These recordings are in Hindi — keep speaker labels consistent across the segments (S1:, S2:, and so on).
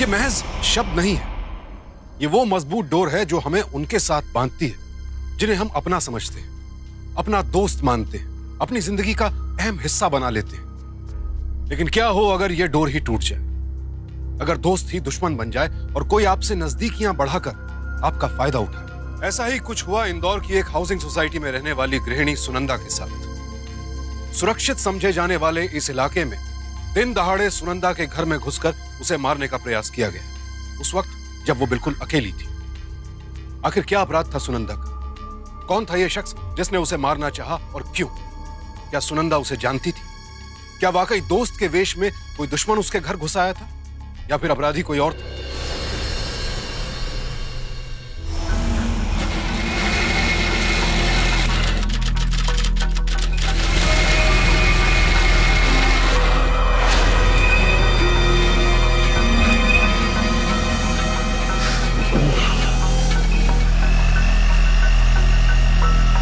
S1: ये महज शब्द नहीं है, ये वो मजबूत डोर है जो हमें उनके साथ बांधती है जिन्हें हम अपना समझते हैं, अपना दोस्त मानते हैं, अपनी जिंदगी का अहम हिस्सा बना लेते हैं। लेकिन क्या हो अगर यह डोर ही टूट जाए, अगर दोस्त ही दुश्मन बन जाए और कोई आपसे नजदीकियां बढ़ाकर आपका फायदा उठाए। ऐसा ही कुछ हुआ इंदौर की एक हाउसिंग सोसाइटी में रहने वाली गृहिणी सुनंदा के साथ। सुरक्षित समझे जाने वाले इस इलाके में दिन दहाड़े सुनंदा के घर में घुसकर उसे मारने का प्रयास किया गया, उस वक्त जब वो बिल्कुल अकेली थी। आखिर क्या अपराध था सुनंदा का? कौन था यह शख्स जिसने उसे मारना चाहा और क्यों? क्या सुनंदा उसे जानती थी? क्या वाकई दोस्त के वेश में कोई दुश्मन उसके घर घुस आया था, या फिर अपराधी कोई और था?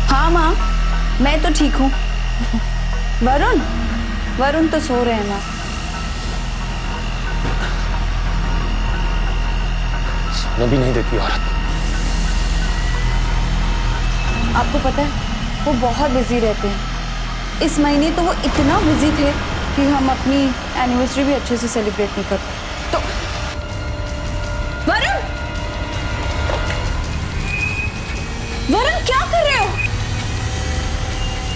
S2: हाँ माँ, मैं तो ठीक हूँ। वरुण तो सो रहे हैं माँ।
S3: सोने भी नहीं देती औरत।
S2: आपको पता है वो बहुत बिजी रहते हैं। इस महीने तो वो इतना बिजी थे कि हम अपनी एनिवर्सरी भी अच्छे से सेलिब्रेट नहीं कर पाए। तो वरुण क्या कर रहे हो?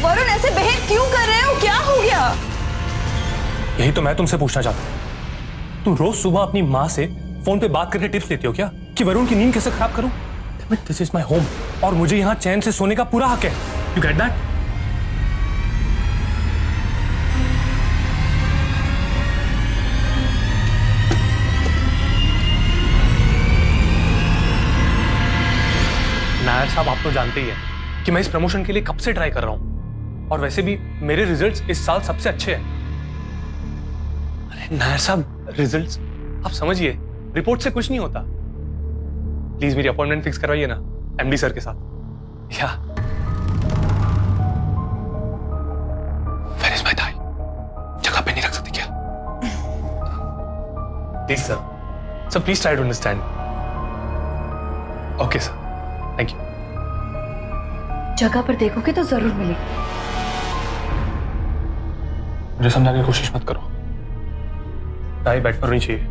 S2: वरुण ऐसे बिहेव क्यों कर रहे हो? क्या हो गया?
S3: यही तो मैं तुमसे पूछना चाहता हूँ। तुम रोज सुबह अपनी माँ से फोन पे बात करके टिप्स लेती हो क्या कि वरुण की नींद कैसे खराब करूं? दिस इज माय होम और मुझे यहाँ चैन से सोने का पूरा हक है। You get that? नायर साहब, आप तो जानते ही हैं कि मैं इस प्रमोशन के लिए कब से ट्राई कर रहा हूं, और वैसे भी मेरे रिजल्ट्स इस साल सबसे अच्छे हैं। अरे नायर साहब, रिजल्ट्स आप समझिए, रिपोर्ट से कुछ नहीं होता। प्लीज मेरी अपॉइंटमेंट फिक्स करवाइए ना एमडी सर के साथ। या वेयर इज माय टाई? जगह पे नहीं रख सकती क्या? Please sir, please try to understand. Okay sir, thank you.
S2: जगह पर देखोगे तो जरूर मिलेगी।
S3: मुझे समझाने की कोशिश मत करो। टाई बेड पर नहीं चाहिए,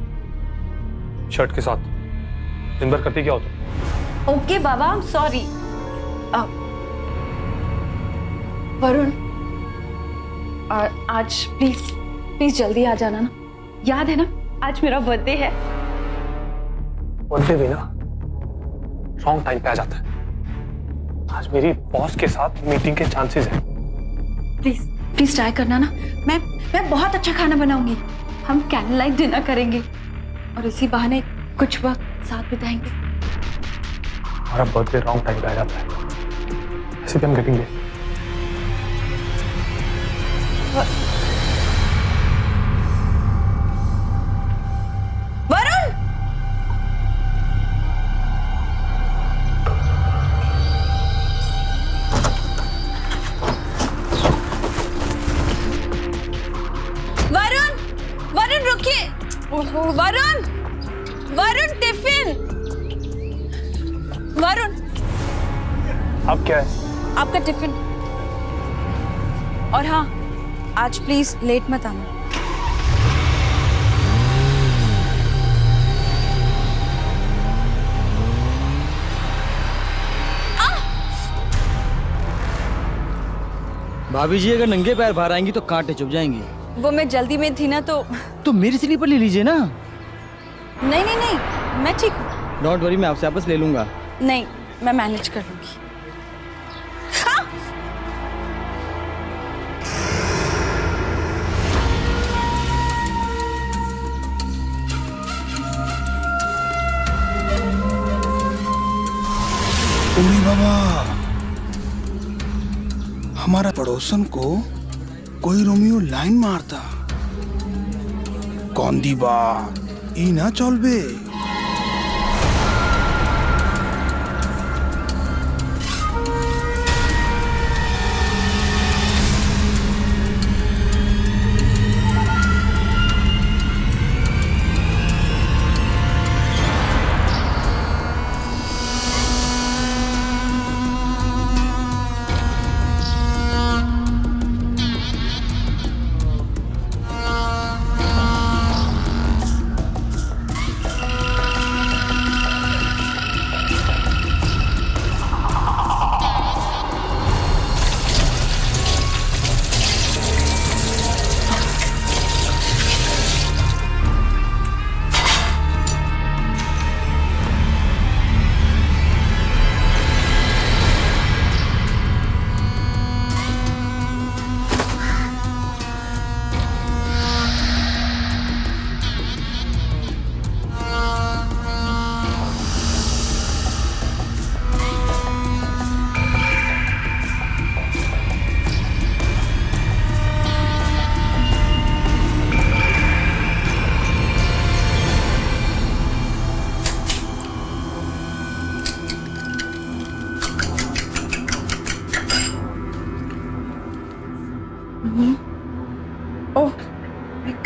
S3: शर्ट के साथ। दिन भर करती क्या हो तुम?
S2: Okay Baba, I am sorry. Varun, आज प्लीज जल्दी आ जाना ना। याद है ना आज मेरा बर्थडे है।
S3: बर्थडे भी ना रॉन्ग टाइम पे आ जाता है। आज मेरी बॉस के साथ मीटिंग के चांसेस हैं।
S2: प्लीज ट्राई करना ना। मैं बहुत अच्छा खाना बनाऊंगी। हम कैंडल लाइट डिनर करेंगे और इसी बहाने कुछ वक्त साथ बिताएंगे।
S3: हमारा बर्थडे रॉन्ग टाइम पे आ जाता है। ऐसे भी हम गेटिंग लेट।
S2: वरुण! वरुण रुकिए। वरुण टिफिन। वरुण,
S3: अब क्या है?
S2: आपका टिफिन। और हाँ, आज प्लीज लेट मत आना।
S4: भाभी जी अगर नंगे पैर बाहर आएंगी तो कांटे चुभ जाएंगी।
S2: वो मैं जल्दी में थी ना तो
S4: मेरी स्लीपर ले लीजिए ना।
S2: नहीं, मैं ठीक हूँ।
S4: डोंट वरी, मैं आपसे वापस ले लूंगा।
S2: नहीं, मैं मैनेज कर लूंगी।
S5: उरी बाबा, हमारा पड़ोसन को कोई रोमियो लाइन मारता। कौन दी बात ई ना चलबे।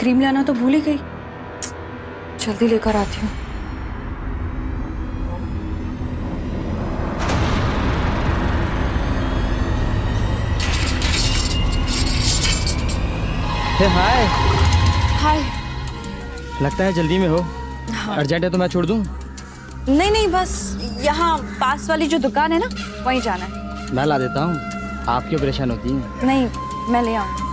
S2: क्रीम लाना तो भूल ही गई। जल्दी लेकर आती हूँ।
S4: हे हाय,
S2: हाय।
S4: लगता है जल्दी में हो।
S2: हाँ।
S4: अर्जेंट है तो मैं छोड़ दूं?
S2: नहीं नहीं, बस यहाँ पास वाली जो दुकान है ना, वहीं जाना है।
S4: मैं ला देता हूँ, आप क्यों परेशान होती हैं?
S2: नहीं, मैं ले आऊँ।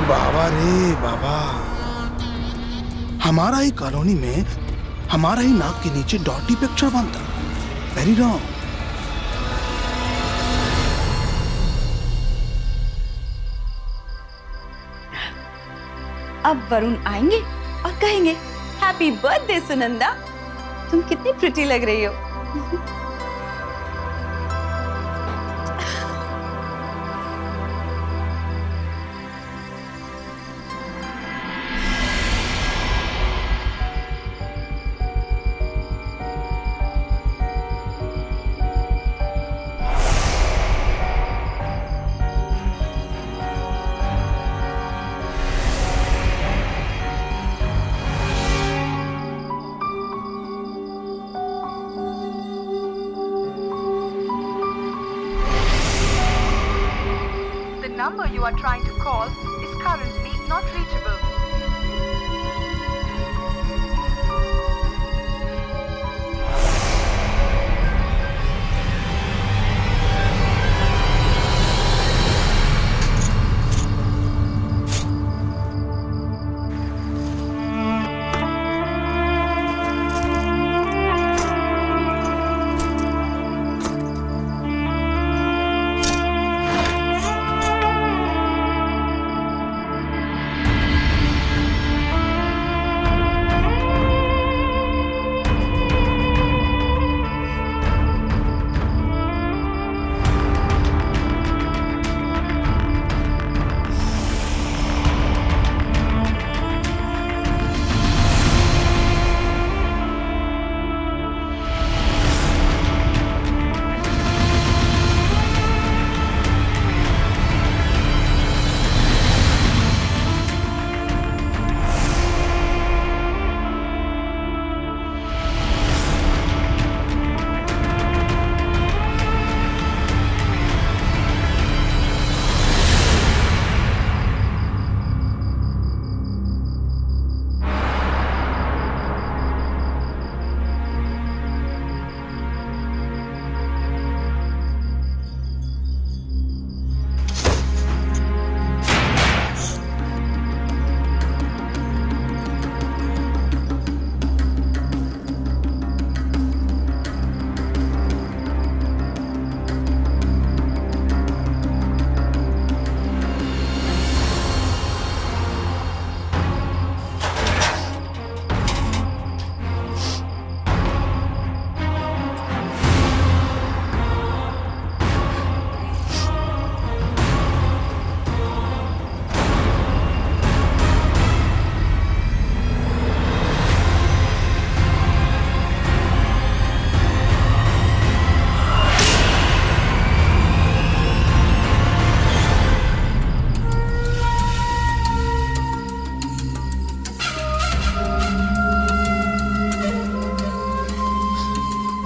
S5: बाबा रे बाबा, हमारा ही कॉलोनी में हमारा ही नाक के नीचे डॉटी पिक्चर बनता। Very wrong.
S2: अब वरुण आएंगे और कहेंगे हैप्पी बर्थडे सुनंदा, तुम कितनी प्रिटी लग रही हो।
S6: The number you are trying to call is currently not reachable.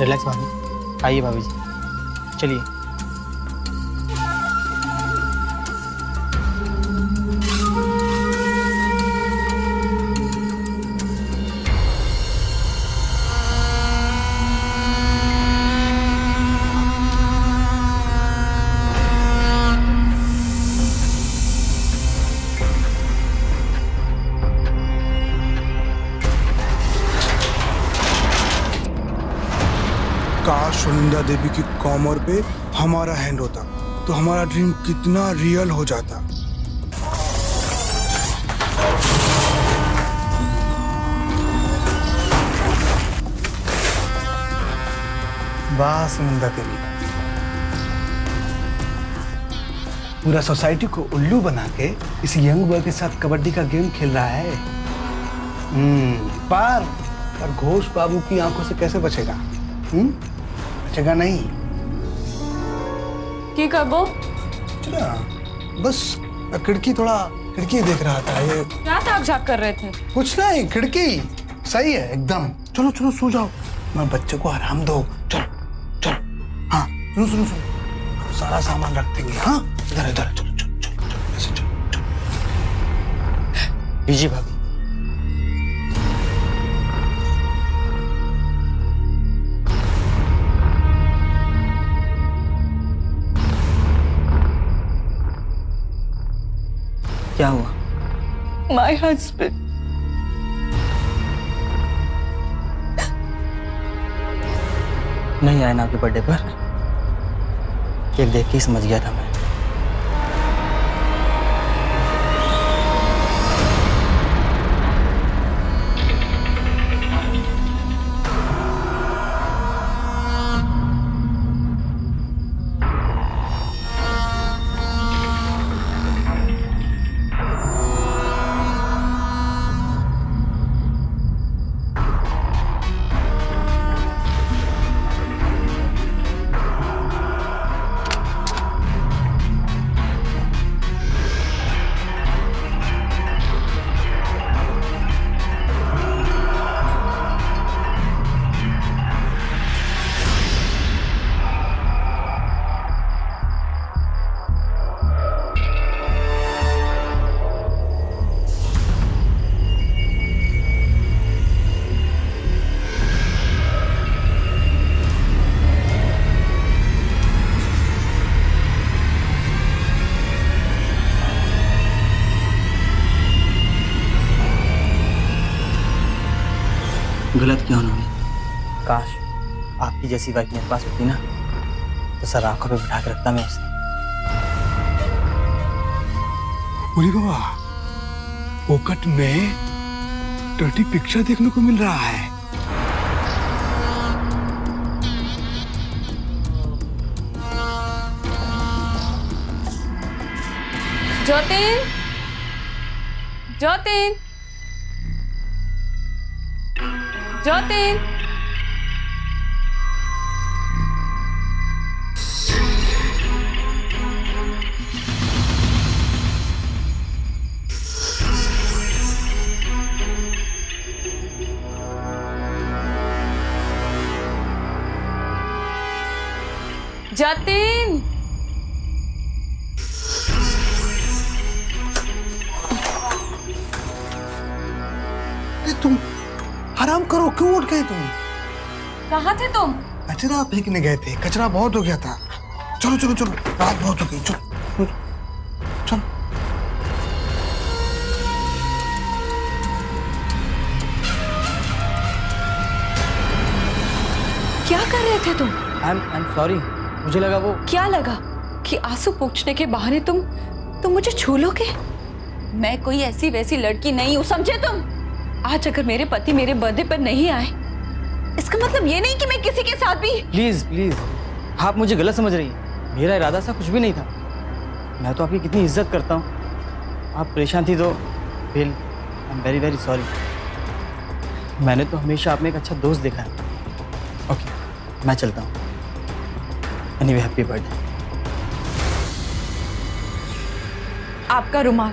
S4: Relax भाभी, आइए भाभी जी, चलिए।
S5: काश सुनंदा देवी की कमर पे हमारा हैंड होता तो हमारा ड्रीम कितना रियल हो जाता। वाह सुनंदा देवी, पूरा सोसाइटी को उल्लू बना के इस यंग बॉय के साथ कबड्डी का गेम खेल रहा है। पर घोष बाबू की आंखों से कैसे बचेगा? बचेगा नहीं।
S2: की करबो?
S5: कुछ ना, बस खिड़की देख रहा था। ये
S2: क्या ताक झाक कर रहे थे?
S5: कुछ नहीं, खिड़की सही है एकदम। चलो चलो सो जाओ, मैं बच्चे को आराम दो। चलो चलो। हाँ सुनो सुनो सुनो, सारा सामान रख देंगे। हाँ इधर इधर, चलो चलो चलो चलो, ऐसे चलो चलो।
S4: लीजिए भाभी। क्या हुआ?
S2: My husband.
S4: नहीं आए ना आपके बर्थडे पर? केक देख के ही समझ गया था मैं। गलत क्यों उन्होंने? काश आपकी जैसी वाइफ मेरे पास होती ना, तो सर आंखों पे बिठा के रखता मैं उसे।
S5: बोली बाबा, फोकट में डर्टी पिक्चर देखने को मिल रहा है।
S2: ज्योतिन, ज्योतिन, ज्योतिन। जतिन,
S5: तुम आराम करो, क्यों उठ गए तुम?
S2: कहाँ थे तुम?
S5: कचरा फेंकने गए थे, कचरा बहुत हो गया था। चलो चलो चलो, रात बहुत हो गई, चलो चलो।
S2: क्या कर रहे थे तुम?
S4: आई एम सॉरी, मुझे लगा वो।
S2: क्या लगा कि आंसू पोंछने के बहाने तुम मुझे छू लोगे? मैं कोई ऐसी वैसी लड़की नहीं हूँ, समझे तुम? आज अगर मेरे पति मेरे बर्थडे पर नहीं आए, इसका मतलब ये नहीं कि मैं किसी के साथ भी।
S4: प्लीज प्लीज, आप मुझे गलत समझ रही हैं। मेरा इरादा सा कुछ भी नहीं था। मैं तो आपकी कितनी इज्जत करता हूँ। आप परेशान थी तो फिर I am very very sorry. मैंने तो हमेशा आप में एक अच्छा दोस्त देखा है। ओके, मैं चलता हूँ। Anyway, happy birthday.
S2: आपका रुमाल।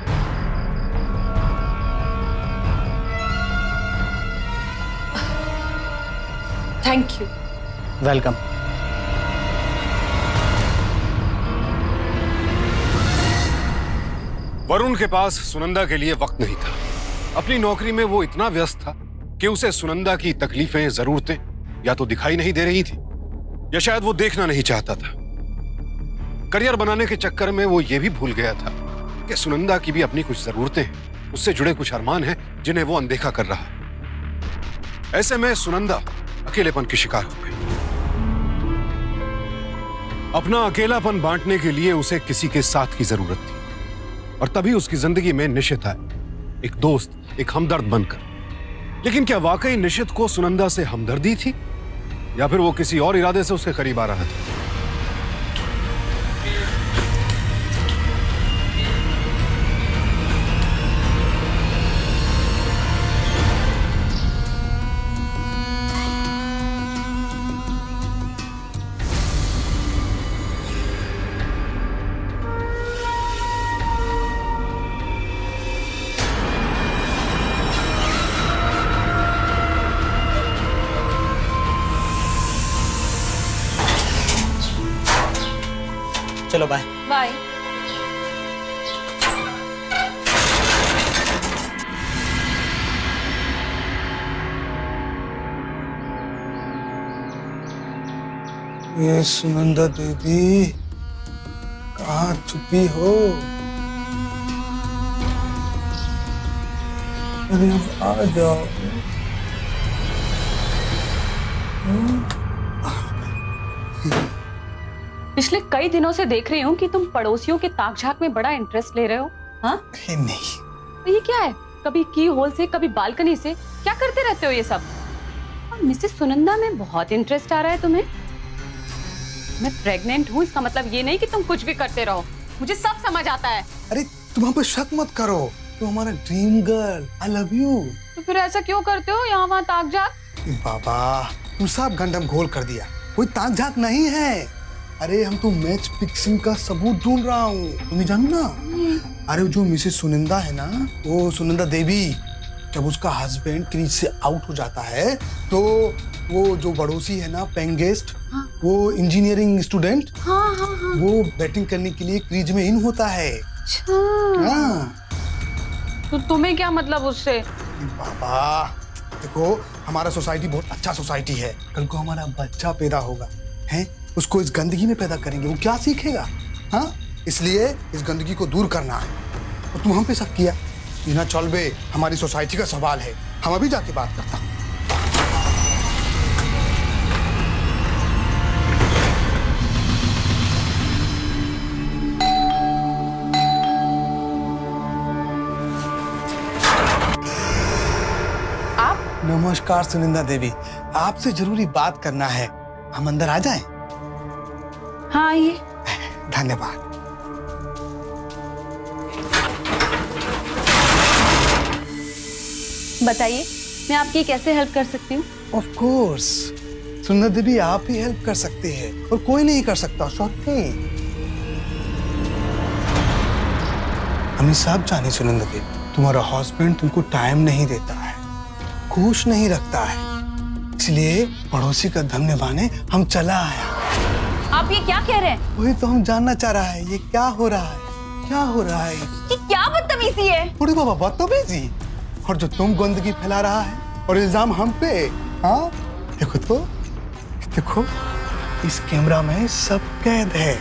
S2: Thank you.
S4: वेलकम।
S1: वरुण के पास सुनंदा के लिए वक्त नहीं था। अपनी नौकरी में वो इतना व्यस्त था कि उसे सुनंदा की तकलीफें, जरूरतें या तो दिखाई नहीं दे रही थी या शायद वो देखना नहीं चाहता था। करियर बनाने के चक्कर में वो ये भी भूल गया था कि सुनंदा की भी अपनी कुछ जरूरतें हैं, उससे जुड़े कुछ अरमान हैं जिन्हें वो अनदेखा कर रहा है। ऐसे में सुनंदा अकेलेपन की शिकार हो गई। अपना अकेलापन बांटने के लिए उसे किसी के साथ की जरूरत थी और तभी उसकी जिंदगी में निशित आए, एक दोस्त, एक हमदर्द बनकर। लेकिन क्या वाकई निशित को सुनंदा से हमदर्दी थी या फिर वो किसी और इरादे से उसके करीब आ रहा था?
S4: चलो बाय।
S2: बाय।
S5: ये सुनंदा दीदी कहाँ छुपी हो? अरे अब आ जाओ।
S2: पिछले कई दिनों से देख रही हूँ कि तुम पड़ोसियों के ताक झाक में बड़ा इंटरेस्ट ले रहे हो। हाँ,
S5: अरे नहीं,
S2: तो ये क्या है? कभी की होल से, कभी बालकनी से, क्या करते रहते हो ये सब? और मिसेस सुनंदा में बहुत इंटरेस्ट आ रहा है तुम्हें। मैं प्रेग्नेंट हूँ, इसका मतलब ये नहीं कि तुम कुछ भी करते रहो। मुझे सब समझ आता है।
S5: अरे तुम हम पे शक मत करो, तुम हमारा dream girl, I love you.
S2: तो फिर ऐसा क्यों करते हो यहाँ वहाँ ताक झाक?
S5: बाबा तुम सब गंडम घोल कर दिया, कोई ताक झाक नहीं है। अरे हम तो मैच फिक्सिंग का सबूत ढूंढ रहा हूँ, तुम्हें जानू ना। अरे जो मिसेस सुनंदा है ना, वो सुनंदा देवी, जब उसका हस्बैंड क्रीज से आउट हो जाता है तो वो जो पड़ोसी है ना, पेइंग गेस्ट, वो इंजीनियरिंग स्टूडेंट, वो बैटिंग करने के लिए क्रीज में इन होता है। हाँ।
S2: तो तुम्हें क्या मतलब उससे?
S5: बाबा देखो, हमारा सोसाइटी बहुत अच्छा सोसाइटी है। कल को हमारा बच्चा पैदा होगा, हैं? उसको इस गंदगी में पैदा करेंगे, वो क्या सीखेगा? हाँ, इसलिए इस गंदगी को दूर करना है। और तुम हम पे शक किया, ये ना चल बे, हमारी सोसाइटी का सवाल है, हम अभी जाके बात करता हूँ। नमस्कार सुनंदा देवी, आपसे जरूरी बात करना है, हम अंदर आ जाएं?
S2: हाँ आइए।
S5: धन्यवाद।
S2: बताइए, मैं आपकी कैसे हेल्प कर सकती हूँ?
S5: ऑफ कोर्स सुनंदा देवी, आप ही हेल्प कर सकते हैं और कोई नहीं कर सकता। सॉरी, हमें सब जाने सुनंदा देवी, तुम्हारा हस्बैंड तुमको टाइम नहीं देता है, खुश नहीं रखता है, इसलिए पड़ोसी का धर्म निभाने हम चला आया।
S2: आप ये क्या कह रहे हैं?
S5: वही तो हम जानना चाह रहा है, ये क्या हो रहा है, क्या हो रहा है?
S2: ये क्या बदतमीजी है?
S5: अरे बाबा बदतमीजी, और जो तुम गंदगी फैला रहा है और इल्जाम हम पे। हाँ देखो तो, देखो इस कैमरा में सब कैद है।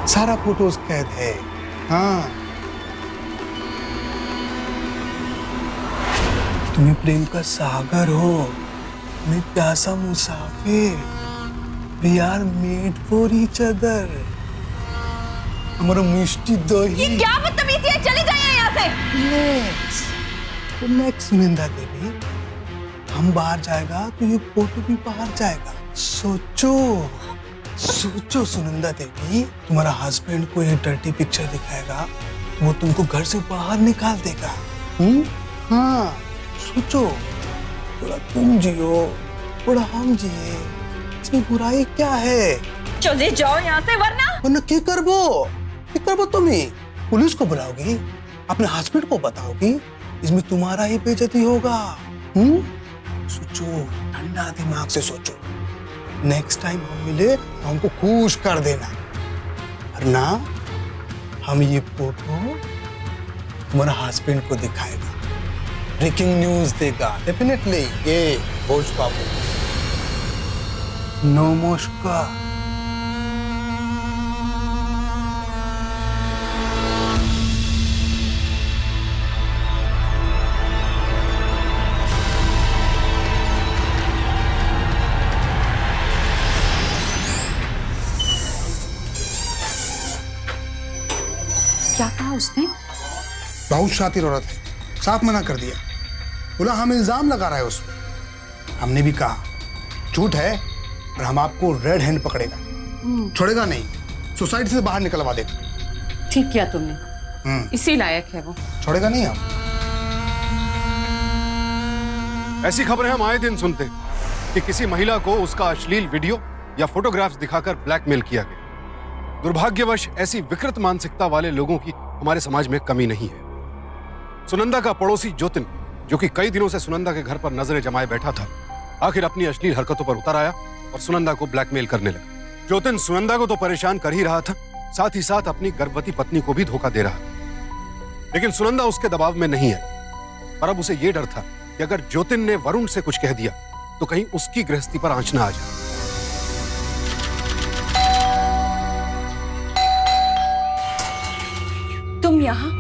S5: सारा फोटोज कैद है। हाँ, तुम्हें प्रेम का सागर हो, मैं प्यासा मुसाफिर। We are made for each other। हमारा मिष्टी दही।
S2: ये क्या बदतमीजी है? चले जाइए यहाँ से।
S5: रिलैक्स सुनंदा देवी, हम बाहर जाएगा तो ये फोटो भी बाहर जाएगा। सोचो सोचो सुनंदा देवी, तुम्हारा हस्बैंड को ये डर्टी पिक्चर दिखाएगा, वो तुमको घर से बाहर निकाल देगा। हाँ सोचो, थोड़ा तुम जियो, थोड़ा हम जिए, इसमें बुराई क्या है?
S2: चले जाओ यहाँ से, वरना
S5: क्या करबो तुम्हें? पुलिस को बुलाओगी, अपने हस्बैंड को बताओगी, इसमें तुम्हारा ही बेइज्जती होगा। सोचो, ठंडा दिमाग से सोचो। नेक्स्ट टाइम हम मिले तो हमको खुश कर देना, वरना हम ये फोटो तुम्हारा हस्बैंड को दिखाएगा, ब्रेकिंग न्यूज देगा डेफिनेटली। ये भोज बाबू, नमस्कार।
S2: क्या कहा उसने?
S5: बहुत शातिर औरत है, साफ मना कर दिया, बोला हम इल्जाम लगा रहे हैं उसमें। हमने भी कहा झूठ है और हम आपको रेड हैंड पकड़ेगा, छोड़ेगा नहीं, सोसाइटी से बाहर निकलवा देगा।
S2: ठीक किया तुमने, इसी लायक है वो।
S5: छोड़ेगा नहीं हम।
S1: ऐसी खबरें हम आए दिन सुनते हैं कि किसी महिला को उसका अश्लील वीडियो या फोटोग्राफ्स दिखाकर ब्लैकमेल किया गया। दुर्भाग्यवश ऐसी विकृत मानसिकता वाले लोगों की हमारे समाज में कमी नहीं है। सुनंदा का पड़ोसी ज्योतिन, जो कि कई दिनों से सुनंदा के घर पर नजरें जमाए बैठा था, आखिर अपनी अश्लील हरकतों पर उतर आया और सुनंदा को ब्लैकमेल करने लगा। ज्योतिन सुनंदा को तो परेशान कर ही रहा था, साथ ही साथ अपनी गर्भवती पत्नी को भी धोखा दे रहा था। लेकिन सुनंदा उसके दबाव में नहीं आई, पर अब उसे यह डर था कि अगर ज्योतिन ने वरुण से कुछ कह दिया तो कहीं उसकी गृहस्थी पर आंच ना आ जाए।
S2: तुम यहाँ?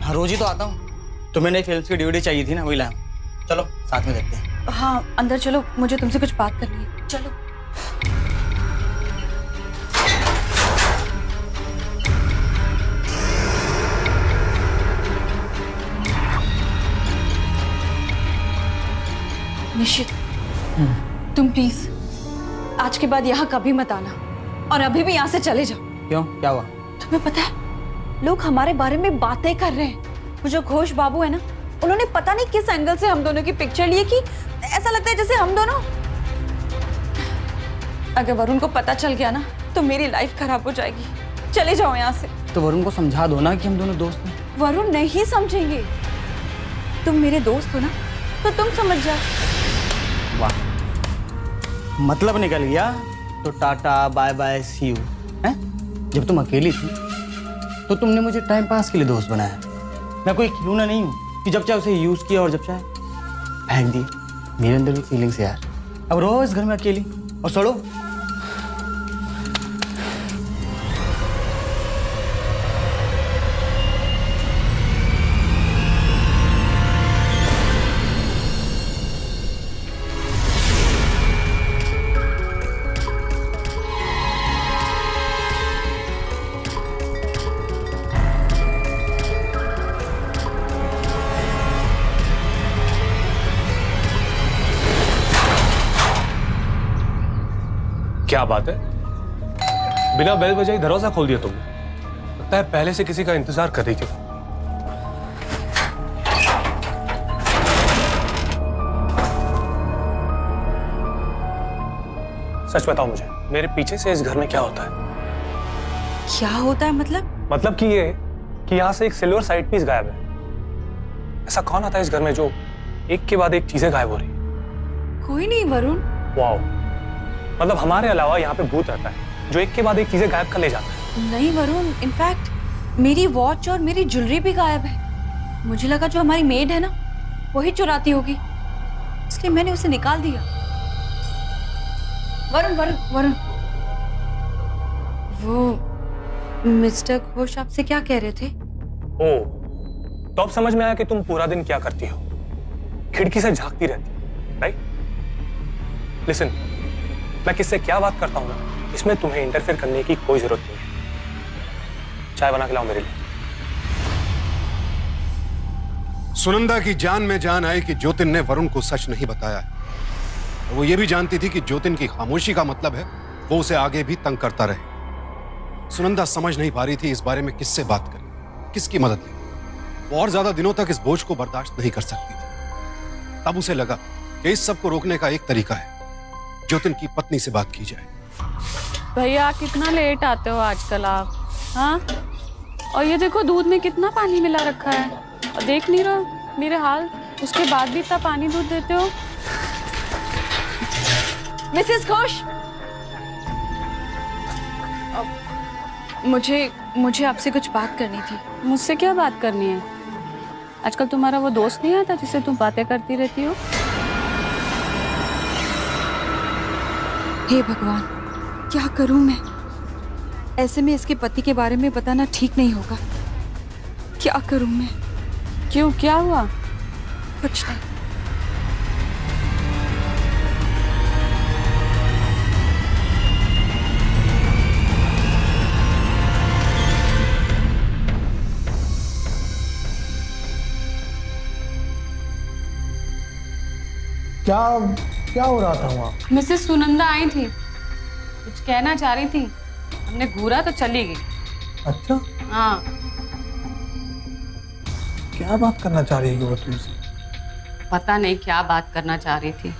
S4: हाँ, रोज ही तो आता हूँ। तुम्हें नई फिल्म की डीवीडी चाहिए थी ना, वही लाया। चलो साथ में देखते हैं।
S2: हाँ अंदर चलो, मुझे तुमसे कुछ बात करनी है। चलो। निश्चित तुम प्लीज आज के बाद यहाँ कभी मत आना और अभी भी यहाँ से चले जाओ।
S4: क्यों, क्या हुआ?
S2: तुम्हें पता है लोग हमारे बारे में बातें कर रहे हैं। वो जो घोष बाबू है ना, उन्होंने पता नहीं किस एंगल से हम दोनों की पिक्चर ली कि ऐसा लगता है जैसे हम दोनों। अगर वरुण को पता चल गया ना तो मेरी लाइफ खराब हो जाएगी। चले जाओ यहाँ से।
S4: तो वरुण को समझा दो ना कि हम दोनों दोस्त हैं।
S2: वरुण नहीं समझेंगे। तुम मेरे दोस्त हो ना, तो तुम समझ जाओ।
S4: वाह, मतलब निकल गया। तो tata bye bye see you. हैं? जब तुम अकेली थी तो तुमने मुझे टाइम पास के लिए दोस्त बनाया। मैं कोई खिलौना नहीं हूँ कि जब चाहे उसे यूज किया और जब चाहे फेंक दी। मेरे अंदर भी फीलिंग्स है यार। अब रहो इस घर में अकेली और सड़ो।
S3: क्या बात है, बिना बेल बजाई दरवाजा खोल दिया तुमने। लगता है पहले से किसी का इंतजार कर रही थी। सच बताओ मुझे, मेरे पीछे से इस घर में क्या होता है?
S2: क्या होता है मतलब?
S3: मतलब कि ये कि यहाँ से एक सिल्वर साइड पीस गायब है। ऐसा कौन आता है इस घर में जो एक के बाद एक चीजें गायब हो रही है?
S2: कोई नहीं वरुण।
S3: वाओ, मतलब हमारे अलावा यहाँ पे भूत रहता है जो एक के बाद एक चीजें गायब कर ले जाता है।
S2: नहीं वरुण, इनफैक्ट मेरी वॉच और मेरी ज्वेलरी भी गायब है। मुझे लगा जो हमारी मेड है ना वही चुराती होगी, इसलिए मैंने उसे निकाल दिया। वरुण वरुण वरुण, वो मिस्टर घोष आपसे क्या कह रहे थे?
S3: ओ, तो अब समझ में आया कि तुम पूरा दिन क्या करती हो। खिड़की से झांकती रहती, राइट? लिसन, मैं किससे क्या बात करता हूँ ना, इसमें तुम्हें इंटरफेयर करने की कोई जरूरत नहीं है। चाय बना के लाओ मेरे लिए।
S1: सुनंदा की जान में जान आई कि ज्योतिन ने वरुण को सच नहीं बताया है। वो ये भी जानती थी कि ज्योतिन की खामोशी का मतलब है वो उसे आगे भी तंग करता रहे। सुनंदा समझ नहीं पा रही थी इस बारे में किससे बात करें, किसकी मदद लें। वो और ज्यादा दिनों तक इस बोझ को बर्दाश्त नहीं कर सकती थी। तब उसे लगा कि इस सब को रोकने का एक तरीका है, ज्योतिन की पत्नी से बात की जाए।
S7: भैया कितना लेट आते हो आजकल आप? हाँ, और ये देखो दूध में कितना पानी मिला रखा है और देख नहीं रहो मेरे हाल, उसके बाद भी इतना पानी दूध देते हो।
S2: मिसेस घोष, मुझे आपसे कुछ बात करनी थी।
S7: मुझसे क्या बात करनी है? आजकल तुम्हारा वो दोस्त नहीं आता जिससे तुम बातें करती रहती हो?
S2: हे भगवान, क्या करूं मैं? ऐसे में इसके पति के बारे में बताना ठीक नहीं होगा। क्या करूं मैं?
S7: क्यों, क्या हुआ?
S2: कुछ नहीं।
S5: क्या हो रहा था वहाँ?
S7: मिसेस सुनंदा आई थी, कुछ कहना चाह रही थी, हमने घूरा तो चली गई।
S5: अच्छा,
S7: हाँ,
S5: क्या बात करना चाह रही है वो तुमसे?
S7: पता नहीं क्या बात करना चाह रही थी।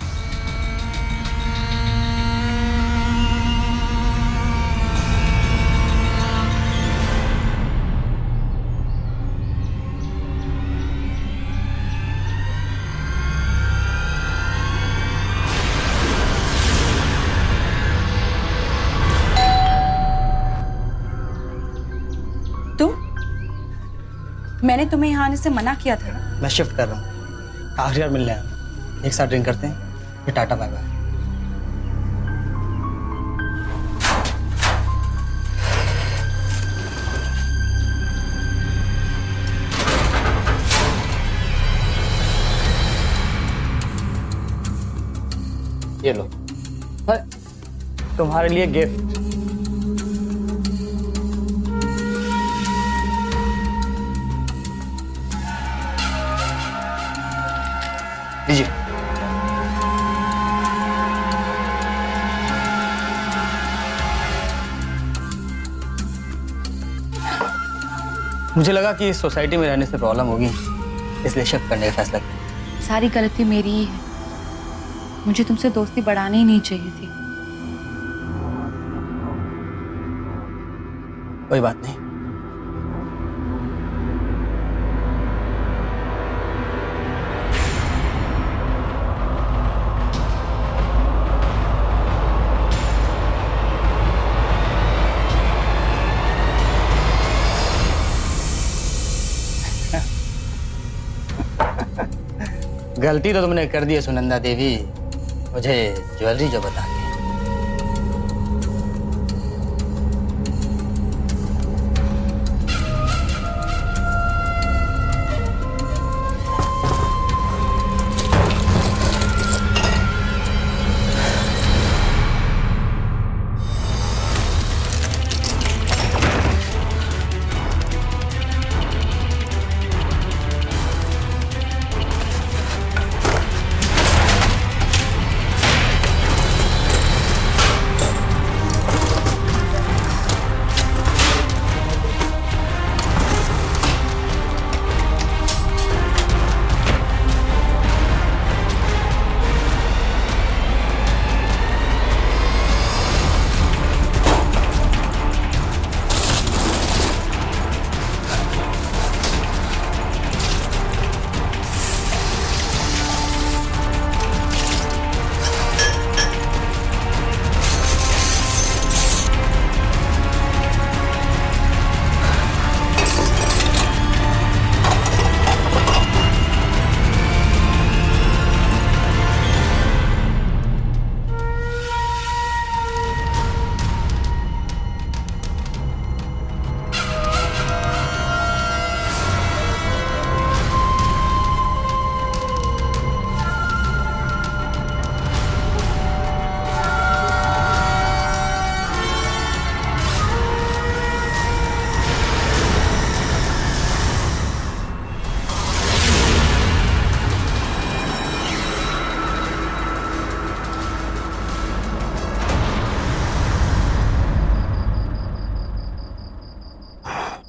S2: मैंने तुम्हें यहाँ आने से मना किया था ना।
S4: मैं शिफ्ट कर रहा हूँ, आखिरी बार मिलने आया हूँ। एक साथ ड्रिंक करते हैं, फिर टाटा बाय बाय। ये लो, तुम्हारे लिए गिफ्ट। लीजिए। मुझे लगा कि इस सोसाइटी में रहने से प्रॉब्लम होगी, इसलिए शिफ्ट करने का फैसला किया।
S2: सारी गलती मेरी ही है, मुझे तुमसे दोस्ती बढ़ानी ही नहीं चाहिए थी।
S4: कोई बात नहीं। गलती तो तुमने कर दी है सुनंदा देवी, मुझे ज्वेलरी जो बता दी।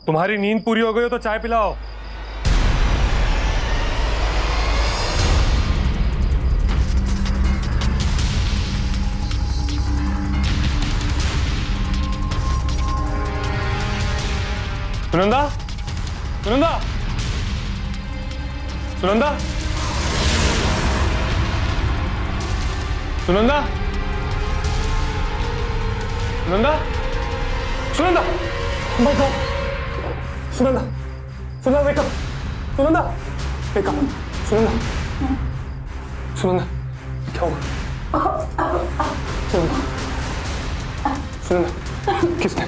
S3: तुम्हारी नींद पूरी हो गई हो तो चाय पिलाओ। Sunanda, Sunanda, Sunanda, Sunanda, Sunanda, Sunanda, my God, Sunanda, Sunanda, wake up, Sunanda, wake up, Sunanda, Sunanda, क्या हुआ? सुनंदा, सुनंदा, किसने?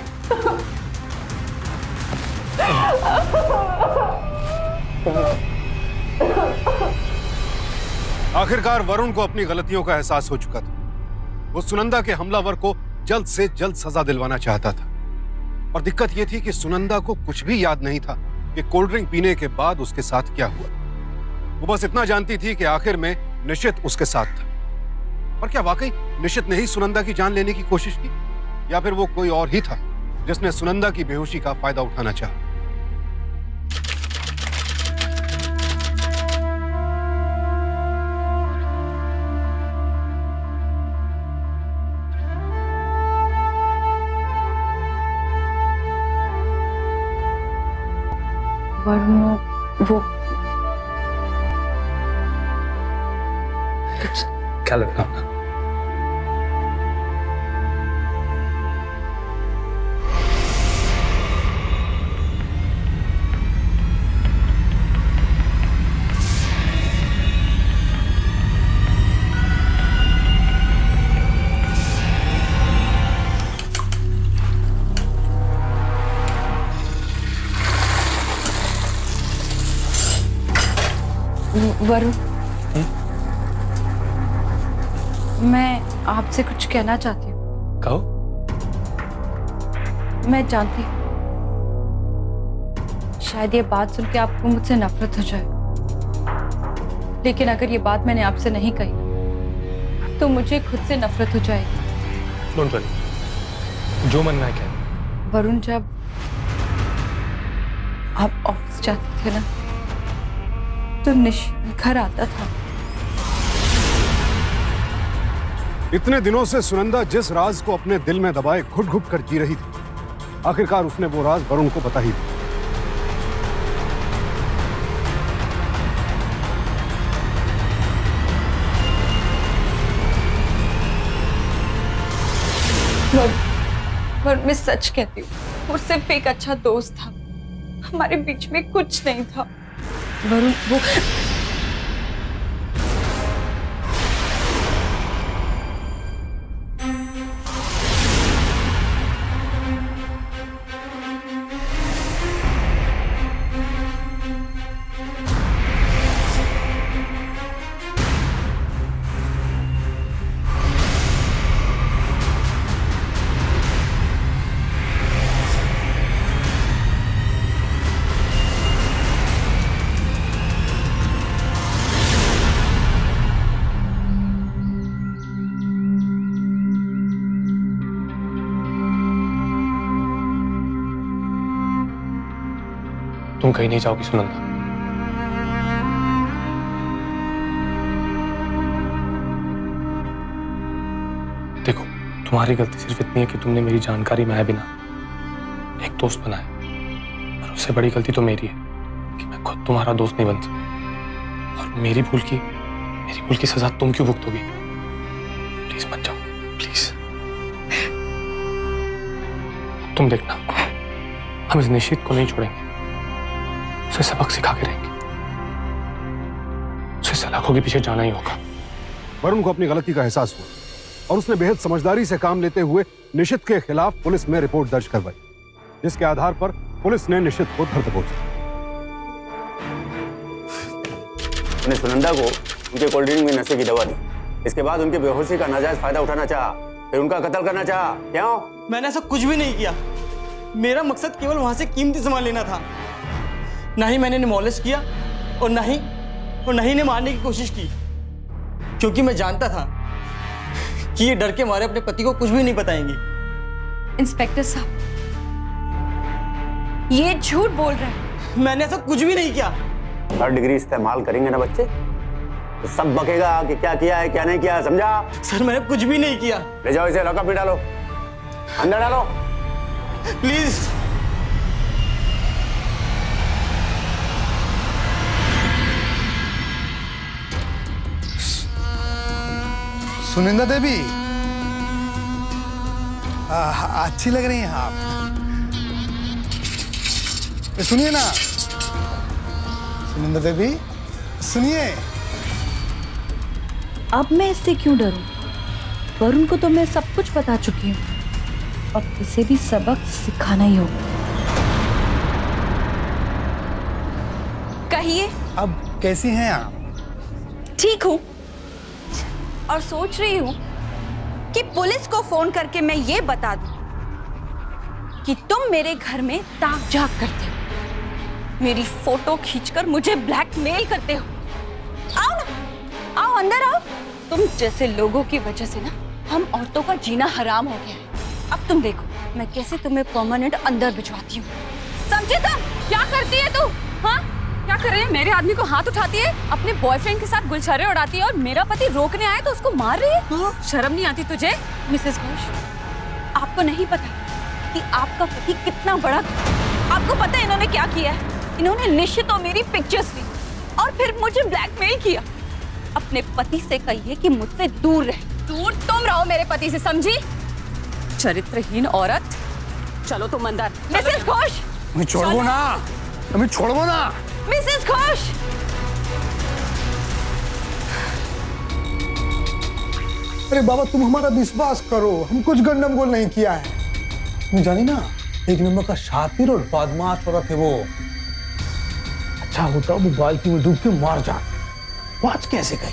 S1: आखिरकार वरुण को अपनी गलतियों का एहसास हो चुका था। वो सुनंदा के हमलावर को जल्द से जल्द सजा दिलवाना चाहता था, और दिक्कत यह थी कि सुनंदा को कुछ भी याद नहीं था कि कोल्ड ड्रिंक पीने के बाद उसके साथ क्या हुआ। वो बस इतना जानती थी कि आखिर में निशित उसके साथ था। और क्या वाकई निशित ने ही सुनंदा की जान लेने की कोशिश की, या फिर वो कोई और ही था जिसने सुनंदा की बेहोशी का फायदा उठाना चाहा?
S2: वरुण वो
S3: क्या लगता?
S2: वरुण, मैं आपसे कुछ कहना चाहती हूँ।
S3: कहो।
S2: मैं जानती हूँ शायद ये बात सुन के आपको मुझसे नफरत हो जाए, लेकिन अगर ये बात मैंने आपसे नहीं कही तो मुझे खुद से नफरत हो जाएगी।
S3: डोंट वरी, जो मन में आए कह।
S2: वरुण, जब आप ऑफिस जाते थे ना तो निश्चित घर आता था।
S1: इतने दिनों से सुनंदा जिस राज को अपने दिल में दबाए घुट घुट कर जी रही थी, आखिरकार उसने वो राज वरुण को बता ही दिया।
S2: वरुण, मैं सच कहती हूँ, वो सिर्फ एक अच्छा दोस्त था, हमारे बीच में कुछ नहीं था। वरुण, वो
S3: तुम कहीं नहीं जाओगी सुनंदा। देखो, तुम्हारी गलती सिर्फ इतनी है कि तुमने मेरी जानकारी में आए बिना एक दोस्त बनाया, और उससे बड़ी गलती तो मेरी है कि मैं खुद तुम्हारा दोस्त नहीं बन सकता। और मेरी भूल की सजा तुम क्यों भुगतोगी? प्लीज मत जाओ, प्लीज। तुम देखना, हम इस निश्चित को नहीं छोड़ेंगे, उसे सबक सिखा के रहेंगे। उसे सलाखों के पीछे जाना ही होगा।
S1: वरुण को अपनी गलती का एहसास हुआ और उसने बेहद समझदारी से काम लेते हुए निशित के खिलाफ पुलिस में रिपोर्ट दर्ज करवाई, जिसके आधार पर पुलिस ने निशित को धर दबोचा।
S8: उन्हें सुनंदा को उनके कोल्ड ड्रिंक में नशे की दवा दी, इसके बाद उनके बेहोशी का नाजायज फायदा उठाना चाहा, फिर उनका कत्ल करना चाहा। क्यों?
S4: मैंने ऐसा कुछ भी नहीं किया। मेरा मकसद केवल वहां से कीमती सामान लेना था। ना ही मैंने मॉलेस्ट किया और ना ही ने मारने की कोशिश की, क्योंकि मैं जानता था कि ये डर के मारे अपने पति को कुछ भी नहीं बताएंगी।
S2: इंस्पेक्टर साहब, ये झूठ बोल रहे हैं।
S4: मैंने ऐसा कुछ भी नहीं किया।
S8: हर डिग्री इस्तेमाल करेंगे ना बच्चे तो सब बकेगा कि क्या किया है क्या नहीं किया, समझा?
S4: सर, मैंने कुछ भी नहीं किया।
S8: ले जाओ इसे, लॉकअप में डालो, अंदर डालो,
S4: प्लीज।
S5: सुनिंदा देवी, अच्छी लग रही हैं आप। सुनिए ना सुनिंदा देवी, सुनिए।
S2: अब मैं इससे क्यों डरूं? वरुण को तो मैं सब कुछ बता चुकी हूँ, अब इसे भी सबक सिखाना ही होगा। कहिए।
S5: अब कैसी हैं आप?
S2: ठीक हूँ, और सोच रही हूँ कि पुलिस को फोन करके मैं ये बता दूं कि तुम मेरे घर में ताक झाक करते हो, मेरी फोटो खींचकर मुझे ब्लैकमेल करते हो। आओ ना, आओ अंदर आओ। तुम जैसे लोगों की वजह से ना हम औरतों का जीना हराम हो गया है। अब तुम देखो मैं कैसे तुम्हें परमानेंट अंदर भिजवाती हूँ, समझे? तुम क्या करती है तू? हाँ, क्या कर रही है? मेरे आदमी को हाथ उठाती है, अपने बॉयफ्रेंड के साथ गुलछरे उड़ाती है, और मेरा पति रोकने आए तो उसको मार रही है। शर्म नहीं आती तुझे? मिसेस घोष, आपको नहीं पता कि आपका पति कितना बड़ा। आपको पता है इन्होंने क्या किया है? इन्होंने निश्चित और मेरी पिक्चर्स ली और फिर मुझे ब्लैकमेल किया। अपने पति से कहिए कि मुझसे दूर रहे। दूर तुम रहो मेरे पति से, समझी? चरित्रहीन औरत। चलो तुम अंदर। मिसेस घोष,
S5: मैं छोड़ो ना, अभी छोड़ो ना।
S2: मिसेस घोष,
S5: अरे बाबा, तुम हमारा विश्वास करो, हम कुछ गंडमगोल नहीं किया है। तुम जानी ना, एक नंबर का शातिर और बदमाश औरत है वो। अच्छा होता वो बाल्टी में डूब के मार जाती। वो आज कैसे गई?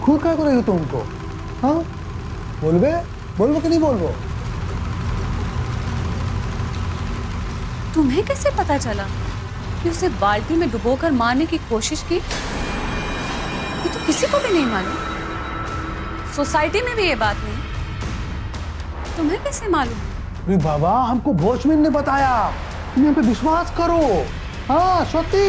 S5: खुद क्या करेगी तुमको? हाँ बोलबो कि नहीं बोलबो?
S7: तुम्हें कैसे पता चला कि उसे बाल्टी में डुबोकर मारने की कोशिश की? ये तो किसी को भी नहीं मालूम, सोसाइटी में भी ये बात नहीं। तुम्हें कैसे मालूम?
S5: अरे बाबा, हमको भोजमिन ने बताया। तुम हम पे विश्वास करो। हाँ स्वाति,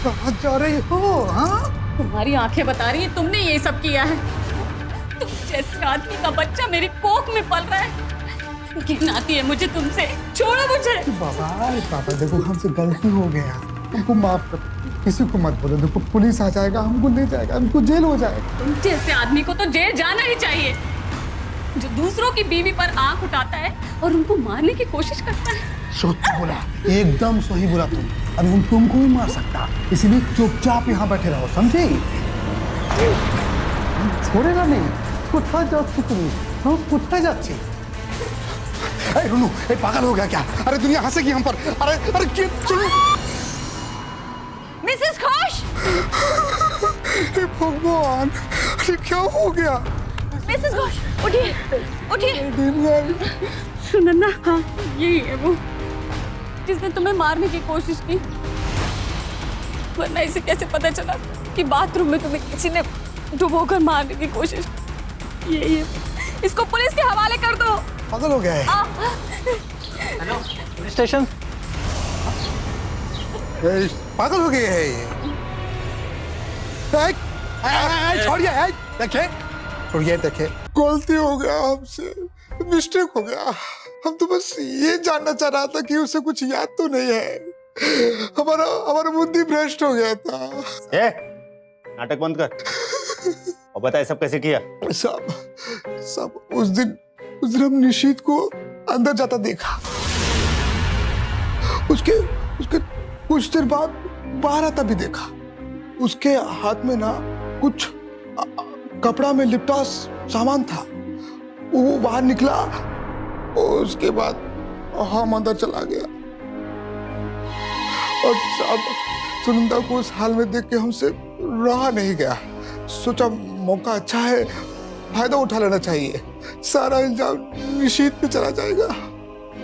S5: कहाँ जा रही हो? हाँ
S7: तुम्हारी आंखें बता रही है तुमने ये सब किया है। तुम जैसे आदमी का बच्चा मेरी कोख में पल रहा है। घिन आती है मुझे तुमसे। छोड़ो मुझे।
S5: पापा देखो, हमसे गलती हो गया, हमको माफ कर। किसी को मत बोलो, देखो पुलिस आ जाएगा, हमको ले जाएगा, हमको जेल हो जाएगा।
S7: तुम जैसे आदमी को तो जेल जाना ही चाहिए, जो दूसरों की बीवी पर आंख उठाता है और उनको मारने की कोशिश करता है।
S5: सही बोला, एकदम सही बोला तुम। अभी हम तुमको भी मार सकता, इसीलिए चुपचाप यहाँ बैठे रहो, समझे? छोड़ेगा नहीं। कुत्ता जाती तुम, हाँ कुत्ता जाती। अरे रुनू, ये पागल हो गया क्या? अरे दुनिया हंसेगी हम पर। अरे सुनो
S7: मिसेस घोष।
S5: भगवान, अरे क्या हो गया?
S7: मिसेस घोष, उठिए। सुनन्ना, हाँ यही है वो जिसने तुम्हें मारने की कोशिश की। वरना इसे कैसे पता चला कि बाथरूम में तुम्हें किसी ने डुबोकर मारने की कोशिश की? ये इसको पुलिस के हवाले कर दो।
S5: पागल हो गया है।
S4: Hello police station.
S5: पागल हो गया है ये। छोड़िए, देखे गलती हो गया हमसे, मिस्टेक हो गया। हम तो बस ये जानना चाह रहा था कि उसे कुछ याद तो नहीं है। हमारा बुद्धि भ्रष्ट हो गया था।
S8: नाटक बंद कर और बता सब कैसे किया?
S5: सब उस दिन हम निशीत को अंदर जाता देखा। उसके कुछ देर बाद बाहर आता भी देखा। उसके हाथ में ना कुछ कपड़ा में लिपटा सामान था। वो बाहर निकला और उसके बाद हम अंदर चला गया। और साहब, सुनंदा को उस हाल में देख के हमसे रहा नहीं गया। सोचा मौका अच्छा है, फायदा उठा लेना चाहिए। सारा इल्जाम निशीत पे चला जाएगा।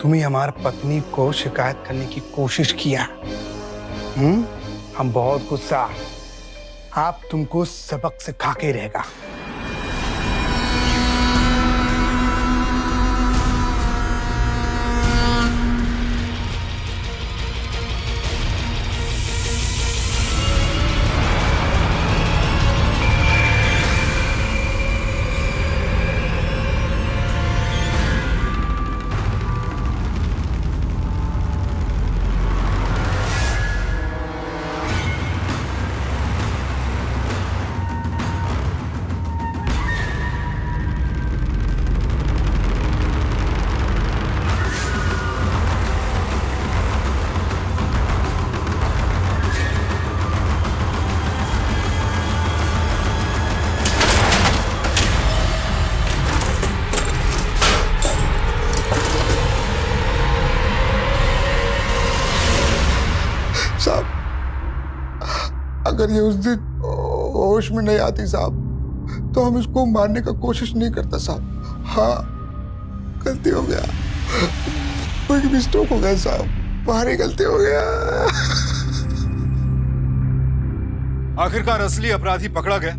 S5: तुम्हें हमारी पत्नी को शिकायत करने की कोशिश किया। हम बहुत गुस्सा। आप तुमको सबक सिखा के रहेगा। अगर ये उस दिन होश में नहीं आती साहब, तो हम इसको मारने का कोशिश नहीं करता साहब। हाँ, गलती हो गया, कोई मिस्टेक हो गया साहब, भारी गलती हो गया।
S1: आखिरकार असली अपराधी पकड़ा गया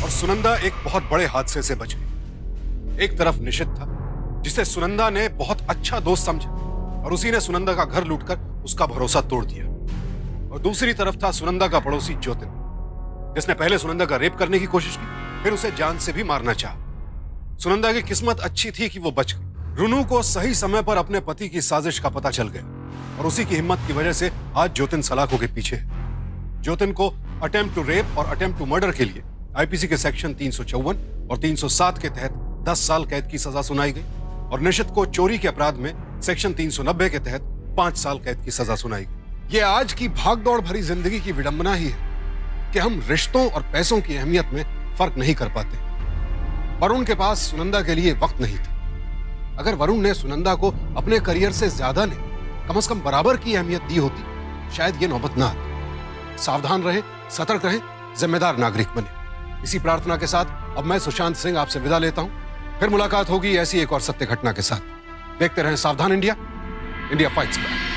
S1: और सुनंदा एक बहुत बड़े हादसे से बच गई। एक तरफ निशित था, जिसे सुनंदा ने बहुत अच्छा दोस्त समझा और उसी ने सुनंदा का घर लूटकर उसका भरोसा तोड़ दिया। और दूसरी तरफ था सुनंदा का पड़ोसी ज्योतिन, जिसने पहले सुनंदा का रेप करने की कोशिश की, फिर उसे जान से भी मारना चाहा। सुनंदा की किस्मत अच्छी थी कि वो बच गई। रुनु को सही समय पर अपने पति की साजिश का पता चल गया और उसी की हिम्मत की वजह से आज ज्योतिन सलाखों के पीछे है। ज्योतिन को अटेम्प्ट टू रेप और अटेम्प्ट टू मर्डर के लिए आईपीसी के सेक्शन 354 और 307 के तहत 10 साल कैद की सजा सुनाई गई। और निशित को चोरी के अपराध में सेक्शन 390 के तहत 5 साल कैद की सजा सुनाई गई। ये आज की भागदौड़ भरी जिंदगी की विडंबना ही है कि हम रिश्तों और पैसों की अहमियत में फर्क नहीं कर पाते। वरुण के पास सुनंदा के लिए वक्त नहीं था। अगर वरुण ने सुनंदा को अपने करियर से ज्यादा ने कम से कम बराबर की अहमियत दी होती, शायद ये नौबत ना आती। सावधान रहें, सतर्क रहें, जिम्मेदार नागरिक बने। इसी प्रार्थना के साथ अब मैं सुशांत सिंह आपसे विदा लेता हूं। फिर मुलाकात होगी ऐसी एक और सत्य घटना के साथ। देखते रहें सावधान इंडिया, इंडिया फाइट्स बैक।